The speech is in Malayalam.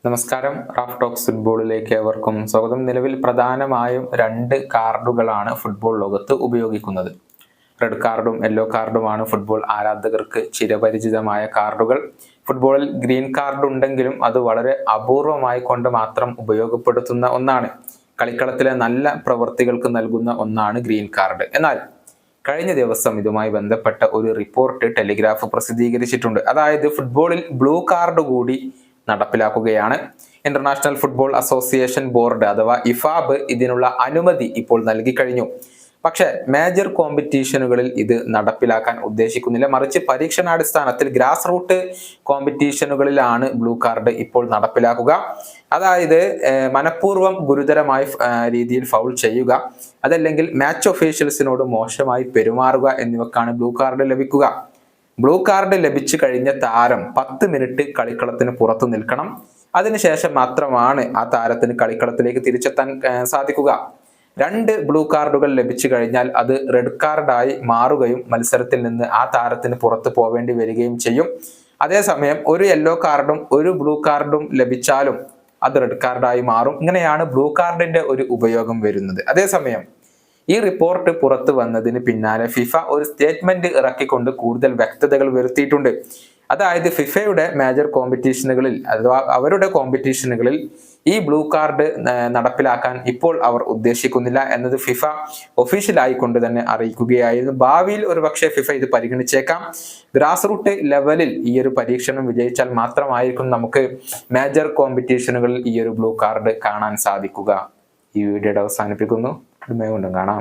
നമസ്കാരം. റാഫ് ടോക്സ് ഫുട്ബോളിലേക്ക് ഏവർക്കും സ്വാഗതം. നിലവിൽ പ്രധാനമായും രണ്ട് കാർഡുകളാണ് ഫുട്ബോൾ ലോകത്ത് ഉപയോഗിക്കുന്നത്. റെഡ് കാർഡും യെല്ലോ കാർഡുമാണ് ഫുട്ബോൾ ആരാധകർക്ക് ചിരപരിചിതമായ കാർഡുകൾ. ഫുട്ബോളിൽ ഗ്രീൻ കാർഡ് ഉണ്ടെങ്കിലും അത് വളരെ അപൂർവമായി കൊണ്ട് മാത്രം ഉപയോഗപ്പെടുത്തുന്ന ഒന്നാണ്. കളിക്കളത്തിലെ നല്ല പ്രവൃത്തികൾക്ക് നൽകുന്ന ഒന്നാണ് ഗ്രീൻ കാർഡ്. എന്നാൽ കഴിഞ്ഞ ദിവസം ഇതുമായി ബന്ധപ്പെട്ട ഒരു റിപ്പോർട്ട് ടെലിഗ്രാഫ് പ്രസിദ്ധീകരിച്ചിട്ടുണ്ട്. അതായത് ഫുട്ബോളിൽ ബ്ലൂ കാർഡ് കൂടി നടപ്പിലാക്കുകയാണ്. ഇന്റർനാഷണൽ ഫുട്ബോൾ അസോസിയേഷൻ ബോർഡ് അഥവാ ഇഫാബ് ഇതിനുള്ള അനുമതി ഇപ്പോൾ നൽകി കഴിഞ്ഞു. പക്ഷെ മേജർ കോമ്പറ്റീഷനുകളിൽ ഇത് നടപ്പിലാക്കാൻ ഉദ്ദേശിക്കുന്നില്ല. മറിച്ച് പരീക്ഷണാടിസ്ഥാനത്തിൽ ഗ്രാസ് റൂട്ട് കോമ്പറ്റീഷനുകളിലാണ് ബ്ലൂ കാർഡ് ഇപ്പോൾ നടപ്പിലാക്കുക. അതായത് മനഃപൂർവ്വം ഗുരുതരമായ രീതിയിൽ ഫൗൾ ചെയ്യുക, അതല്ലെങ്കിൽ മാച്ച് ഒഫീഷ്യൽസിനോട് മോശമായി പെരുമാറുക എന്നിവക്കാണ് ബ്ലൂ കാർഡ് ലഭിക്കുക. ബ്ലൂ കാർഡ് ലഭിച്ചു കഴിഞ്ഞ താരം 10 മിനിറ്റ് കളിക്കളത്തിന് പുറത്തു നിൽക്കണം. അതിനുശേഷം മാത്രമാണ് ആ താരത്തിന് കളിക്കളത്തിലേക്ക് തിരിച്ചെത്താൻ സാധിക്കുക. 2 ബ്ലൂ കാർഡുകൾ ലഭിച്ചു കഴിഞ്ഞാൽ അത് റെഡ് കാർഡായി മാറുകയും മത്സരത്തിൽ നിന്ന് ആ താരത്തിന് പുറത്തു പോവേണ്ടി വരികയും ചെയ്യും. അതേസമയം ഒരു യെല്ലോ കാർഡും ഒരു ബ്ലൂ കാർഡും ലഭിച്ചാലും അത് റെഡ് കാർഡായി മാറും. ഇങ്ങനെയാണ് ബ്ലൂ കാർഡിന്റെ ഒരു ഉപയോഗം വരുന്നത്. അതേസമയം ഈ റിപ്പോർട്ട് പുറത്തു വന്നതിന് പിന്നാലെ ഫിഫ ഒരു സ്റ്റേറ്റ്മെന്റ് ഇറക്കിക്കൊണ്ട് കൂടുതൽ വ്യക്തതകൾ വരുത്തിയിട്ടുണ്ട്. അതായത് ഫിഫയുടെ മേജർ കോമ്പറ്റീഷനുകളിൽ അഥവാ അവരുടെ കോമ്പറ്റീഷനുകളിൽ ഈ ബ്ലൂ കാർഡ് നടപ്പിലാക്കാൻ ഇപ്പോൾ അവർ ഉദ്ദേശിക്കുന്നില്ല എന്നത് ഫിഫ ഒഫീഷ്യലായി കൊണ്ട് തന്നെ അറിയിക്കുകയായിരുന്നു. ഭാവിയിൽ ഒരുപക്ഷെ ഫിഫ ഇത് പരിഗണിച്ചേക്കാം. ഗ്രാസ് റൂട്ട് ലെവലിൽ ഈ ഒരു പരീക്ഷണം വിജയിച്ചാൽ മാത്രമായിരിക്കും നമുക്ക് മേജർ കോമ്പറ്റീഷനുകളിൽ ഈ ഒരു ബ്ലൂ കാർഡ് കാണാൻ സാധിക്കുക. ഈ വീഡിയോയുടെ അവസാനിപ്പിക്കുന്നു. കൊണ്ടും കാണാം.